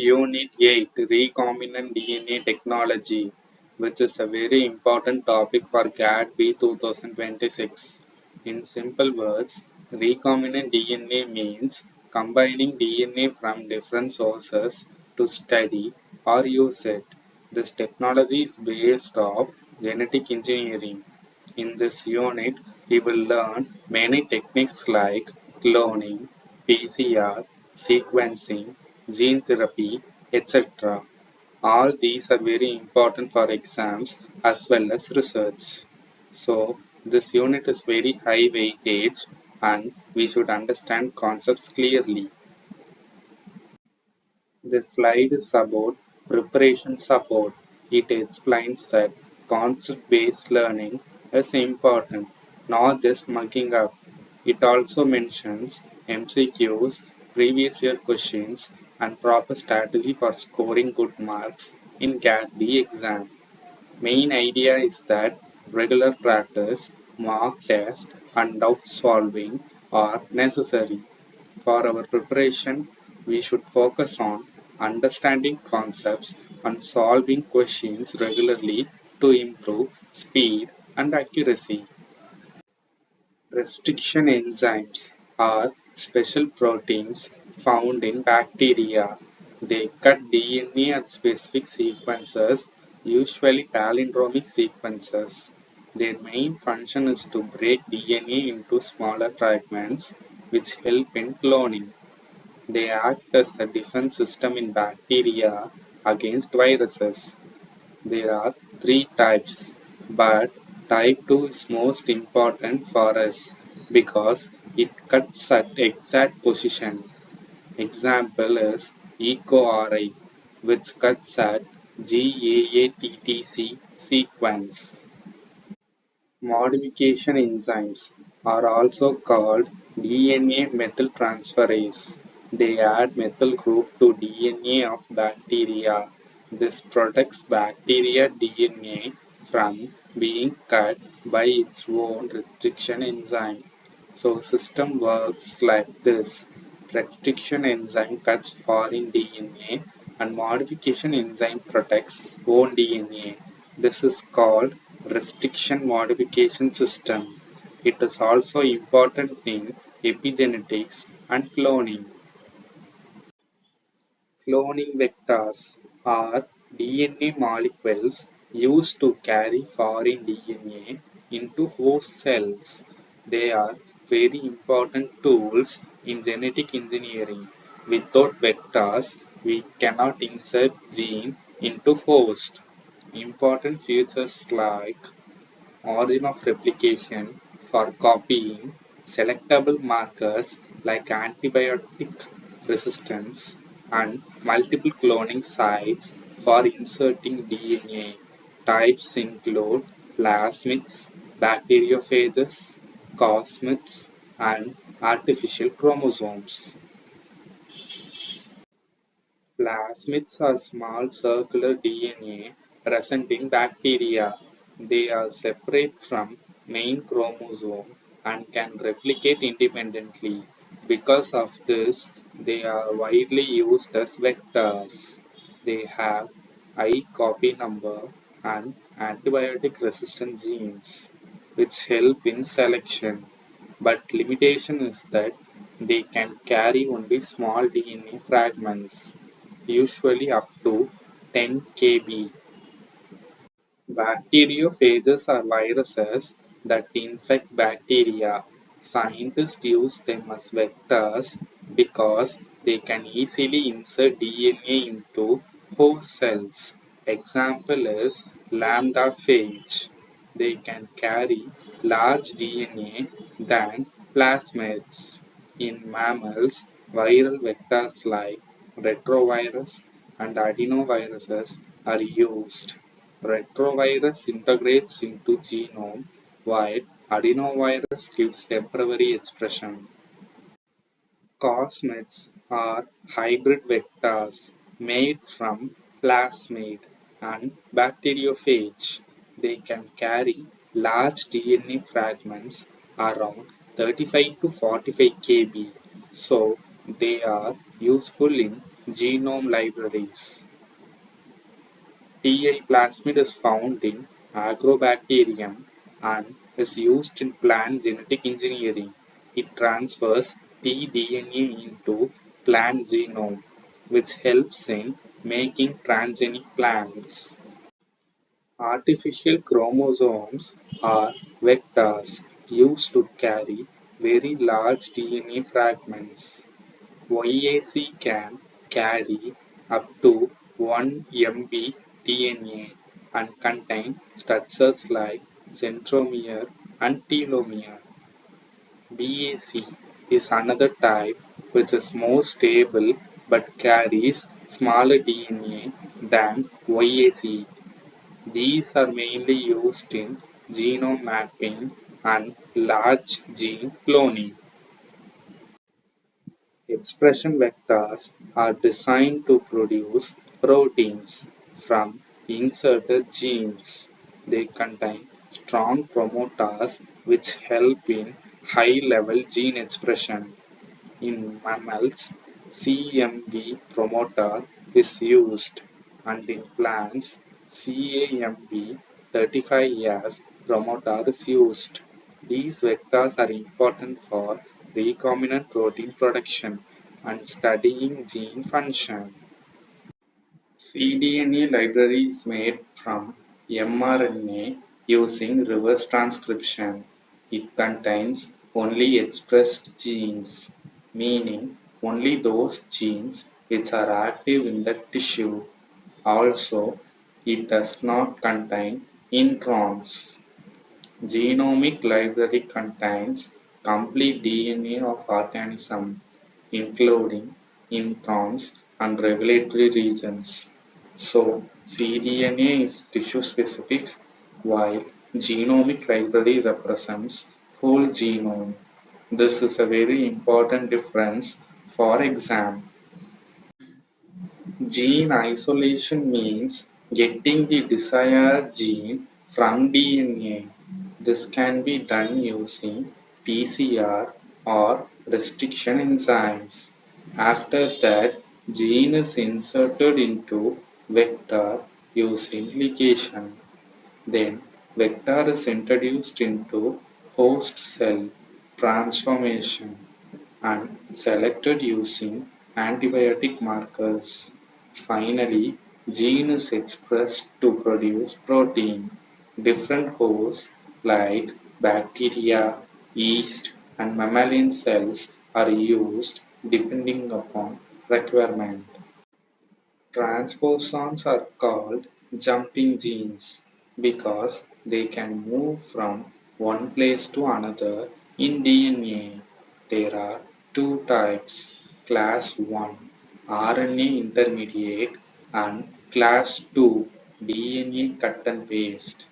Unit 8 Recombinant DNA Technology, which is a very important topic for GAT-B 2026. In simple words, recombinant DNA means combining DNA from different sources to study or use it. This technology is based off genetic engineering. In this unit, we will learn many techniques like cloning, PCR, sequencing, gene therapy, etc. All these are very important for exams as well as research. So, this unit is very high weightage and we should understand concepts clearly. This slide is about preparation support. It explains that concept-based learning is important, not just mugging up. It also mentions MCQs, previous year questions, and proper strategy for scoring good marks in GAT-B exam. Main idea is that regular practice, mock test, and doubt solving are necessary. For our preparation, we should focus on understanding concepts and solving questions regularly to improve speed and accuracy. Restriction enzymes are special proteins found in bacteria. They cut DNA at specific sequences, usually palindromic sequences. Their main function is to break DNA into smaller fragments, which help in cloning. They act as a defense system in bacteria against viruses. There are three types, but type 2 is most important for us because it cuts at exact position. Example is EcoRI, which cuts at GAATTC sequence. Modification enzymes are also called DNA methyltransferase. They add methyl group to DNA of bacteria. This protects bacteria DNA from being cut by its own restriction enzyme. So system works like this. Restriction enzyme cuts foreign DNA and modification enzyme protects own DNA. This is called restriction modification system. It is also important in epigenetics and cloning. Cloning vectors are DNA molecules used to carry foreign DNA into host cells. They are very important tools in genetic engineering. Without vectors, we cannot insert gene into host. Important features like origin of replication for copying, selectable markers like antibiotic resistance, and multiple cloning sites for inserting DNA. Types include plasmids, bacteriophages, cosmids, and artificial chromosomes. Plasmids are small circular DNA present in bacteria. They are separate from main chromosome and can replicate independently. Because of this, they are widely used as vectors. They have high copy number and antibiotic resistant genes, which help in selection. But limitation is that they can carry only small DNA fragments, usually up to 10 kb. Bacteriophages are viruses that infect bacteria. Scientists use them as vectors because they can easily insert DNA into host cells. Example is lambda phage. They can carry large DNA than plasmids. In mammals, viral vectors like retrovirus and adenoviruses are used. Retrovirus integrates into genome while adenovirus gives temporary expression. Cosmids are hybrid vectors made from plasmid and bacteriophage. They can carry large DNA fragments around 35 to 45 kb, so they are useful in Genome Libraries. Ti plasmid is found in Agrobacterium and is used in plant genetic engineering. It transfers tDNA into plant genome, which helps in making transgenic plants. Artificial chromosomes are vectors used to carry very large DNA fragments. YAC can carry up to 1 MB DNA and contain structures like centromere and telomere. BAC is another type which is more stable but carries smaller DNA than YAC. These are mainly used in genome mapping and large gene cloning. Expression vectors are designed to produce proteins from inserted genes. They contain strong promoters which help in high-level gene expression. In mammals, CMV promoter is used, and in plants, CAMV35S promoter is used. These vectors are important for recombinant protein production and studying gene function. cDNA library is made from mRNA using reverse transcription. It contains only expressed genes, meaning only those genes which are active in the tissue. Also, it does not contain introns. Genomic library contains complete DNA of organism, including introns and regulatory regions. So, cDNA is tissue-specific, while genomic library represents whole genome. This is a very important difference for exam. Gene isolation means getting the desired gene from DNA. This can be done using PCR or restriction enzymes. After that, gene is inserted into vector using ligation. Then, vector is introduced into host cell transformation and selected using antibiotic markers. Finally, gene is expressed to produce protein. Different hosts like bacteria, yeast, and mammalian cells are used depending upon requirement. Transposons are called jumping genes because they can move from one place to another in DNA. There are two types, class 1 RNA intermediate and class 2 DNA cut and paste.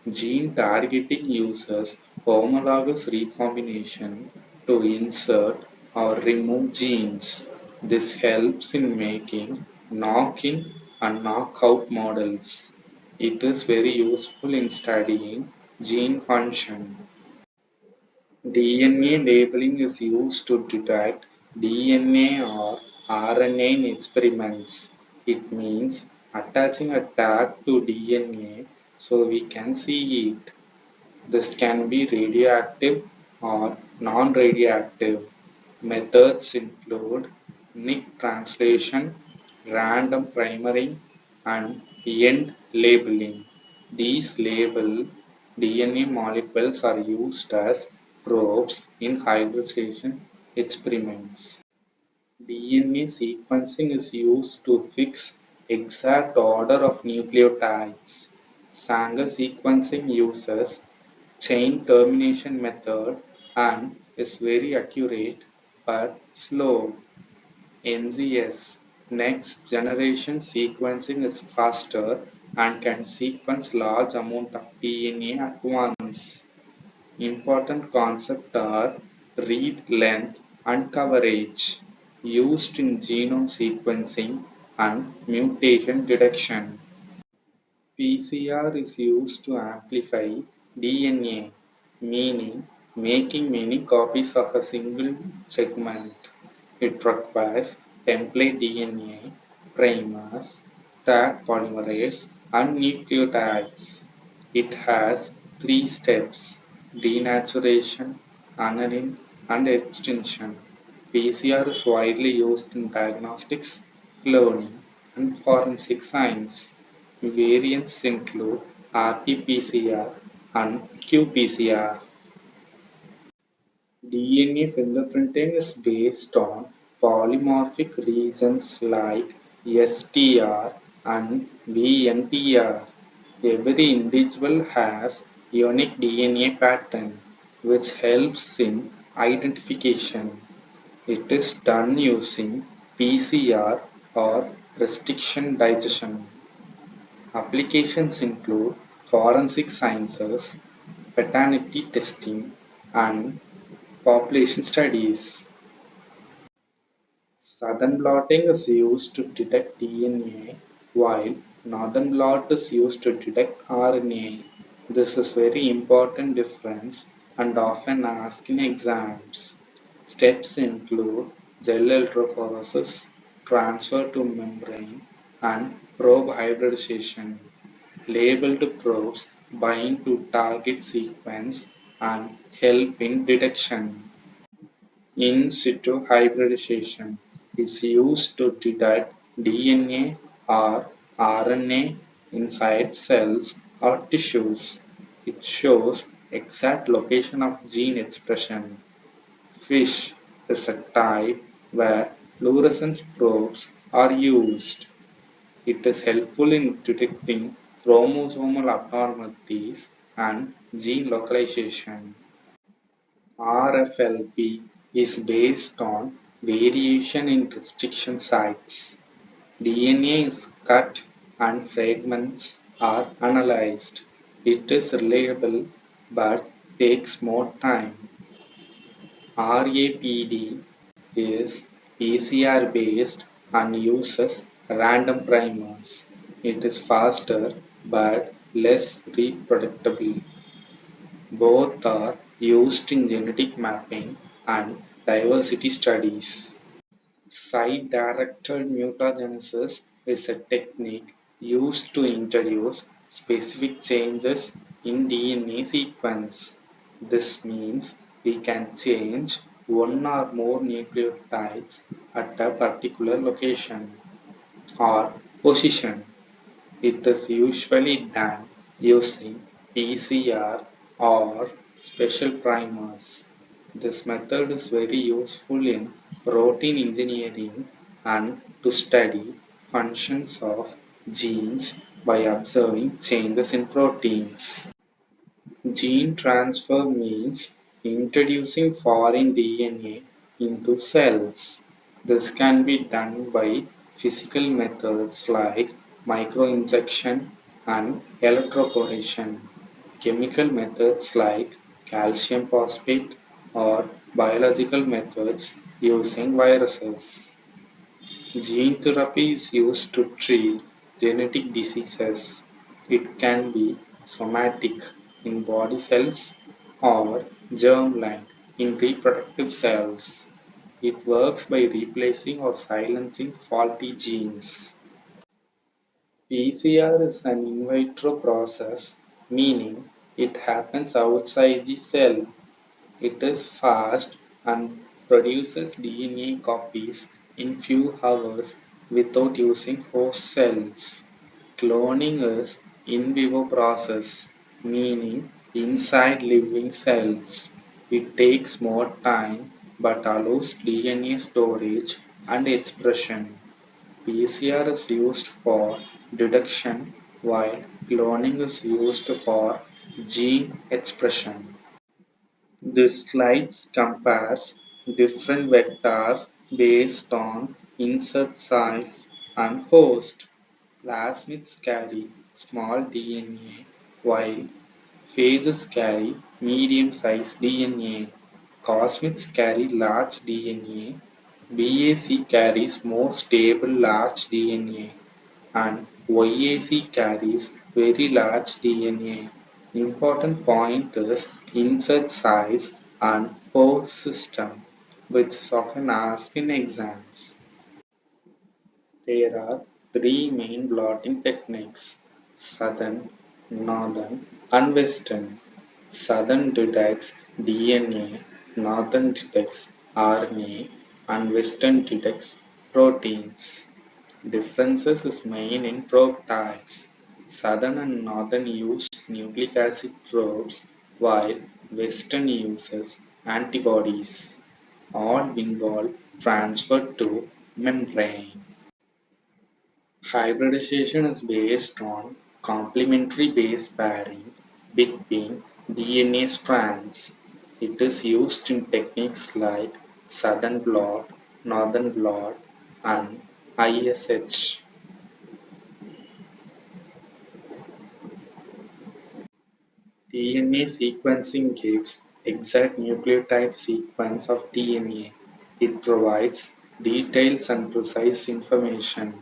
Gene targeting uses homologous recombination to insert or remove genes. This helps in making knock-in and knock-out models. It is very useful in studying gene function. DNA labeling is used to detect DNA or RNA in experiments. It means attaching a tag to DNA so we can see it. This can be radioactive or non-radioactive. Methods include nick translation, random primering, and end labeling. These label DNA molecules are used as probes in hybridization experiments. DNA sequencing is used to fix exact order of nucleotides. Sanger sequencing uses chain termination method and is very accurate but slow. NGS next generation sequencing is faster and can sequence large amount of DNA at once. Important concepts are read length and coverage used in genome sequencing and mutation detection. PCR is used to amplify DNA, meaning making many copies of a single segment. It requires template DNA, primers, tag polymerase, and nucleotides. It has three steps: denaturation, annealing, and extinction. PCR is widely used in diagnostics, cloning, and forensic science. Variants include RT-PCR and qPCR. DNA fingerprinting is based on polymorphic regions like STR and VNTR. Every individual has unique DNA pattern which helps in identification. It is done using PCR or restriction digestion. Applications include forensic sciences, paternity testing, and population studies. Southern blotting is used to detect DNA, while northern blot is used to detect RNA. This is very important difference and often asked in exams. Steps include gel electrophoresis, transfer to membrane, and probe hybridization. Labeled probes bind to target sequence and help in detection. In situ hybridization is used to detect DNA or RNA inside cells or tissues. It shows exact location of gene expression. FISH is a type where fluorescence probes are used. It is helpful in detecting chromosomal abnormalities and gene localization. RFLP is based on variation in restriction sites. DNA is cut and fragments are analyzed. It is reliable but takes more time. RAPD is PCR based and uses random primers. It is faster but less reproducible. Both are used in genetic mapping and diversity studies. Site-directed mutagenesis is a technique used to introduce specific changes in DNA sequence. This means we can change one or more nucleotides at a particular location or position. It is usually done using PCR or special primers. This method is very useful in protein engineering and to study functions of genes by observing changes in proteins. Gene transfer means introducing foreign DNA into cells. This can be done by physical methods like microinjection and electroporation, chemical methods like calcium phosphate, or biological methods using viruses. Gene therapy is used to treat genetic diseases. It can be somatic in body cells or germline in reproductive cells. It works by replacing or silencing faulty genes. PCR is an in vitro process, meaning it happens outside the cell. It is fast and produces DNA copies in few hours without using host cells. Cloning is in vivo process, meaning inside living cells. It takes more time but allows DNA storage and expression. PCR is used for detection while cloning is used for gene expression. This slide compares different vectors based on insert size and host. Plasmids carry small DNA while phages carry medium-sized DNA. Cosmids carry large DNA. BAC carries more stable large DNA and YAC carries very large DNA. Important point is insert size and host system, which is often asked in exams. There are three main blotting techniques: Southern, Northern, and Western. Southern detects DNA, Northern detects RNA, and Western detects proteins. Differences is main in probe types. Southern and Northern use nucleic acid probes, while Western uses antibodies. All involve transfer to membrane. Hybridization is based on complementary base pairing between DNA strands. It is used in techniques like Southern blot, Northern blot, and ISH. DNA sequencing gives exact nucleotide sequence of DNA. It provides details and precise information.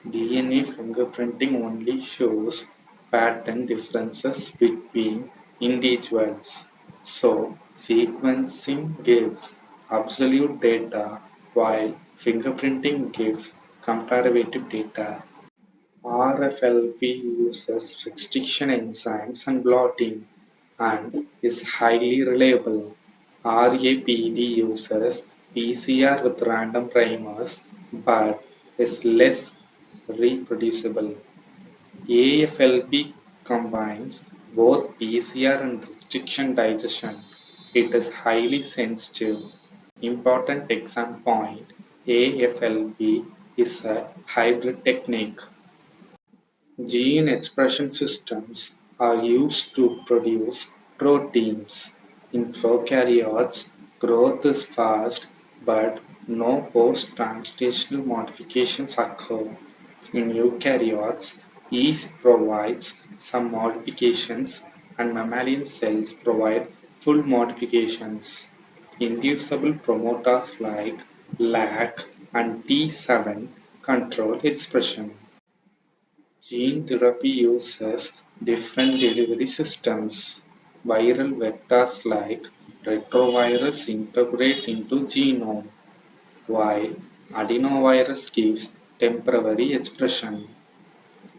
DNA fingerprinting only shows pattern differences between individuals. So, sequencing gives absolute data while fingerprinting gives comparative data. RFLP uses restriction enzymes and blotting and is highly reliable. RAPD uses PCR with random primers but is less reproducible. AFLP combines both PCR and restriction digestion. It is highly sensitive. Important exam point: AFLP is a hybrid technique. Gene expression systems are used to produce proteins. In prokaryotes, growth is fast but no post-translational modifications occur. In eukaryotes, yeast provides some modifications and mammalian cells provide full modifications. Inducible promoters like LAC and T7 control expression. Gene therapy uses different delivery systems. Viral vectors like retrovirus integrate into genome, while adenovirus gives temporary expression.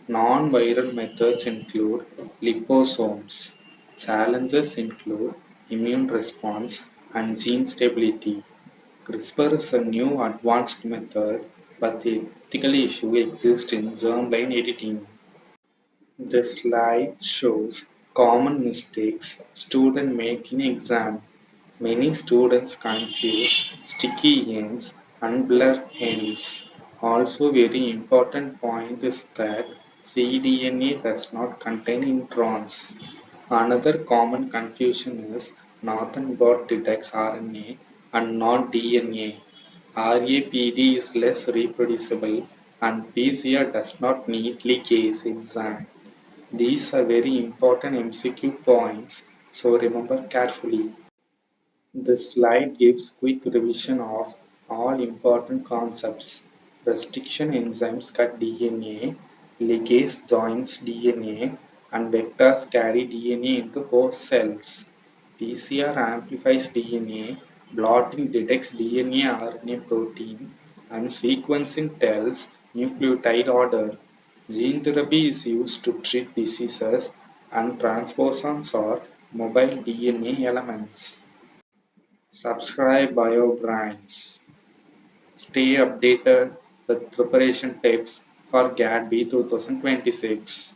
Non-viral methods include liposomes. Challenges include immune response and gene stability. CRISPR is a new advanced method, but the ethical issue exists in germline editing. This slide shows common mistakes students make in exam. Many students confuse sticky ends and blur ends. Also very important point is that cDNA does not contain introns. Another common confusion is Northern blot detects RNA and not DNA. RAPD is less reproducible and PCR does not neatly case exam. These are very important MCQ points, so remember carefully. This slide gives quick revision of all important concepts. Restriction enzymes cut DNA, ligase joins DNA, and vectors carry DNA into host cells. PCR amplifies DNA, blotting detects DNA, RNA, protein, and sequencing tells nucleotide order. Gene therapy is used to treat diseases, and transposons are mobile DNA elements. Subscribe BioBrains. Stay updated with preparation tips for GAT-B 2026.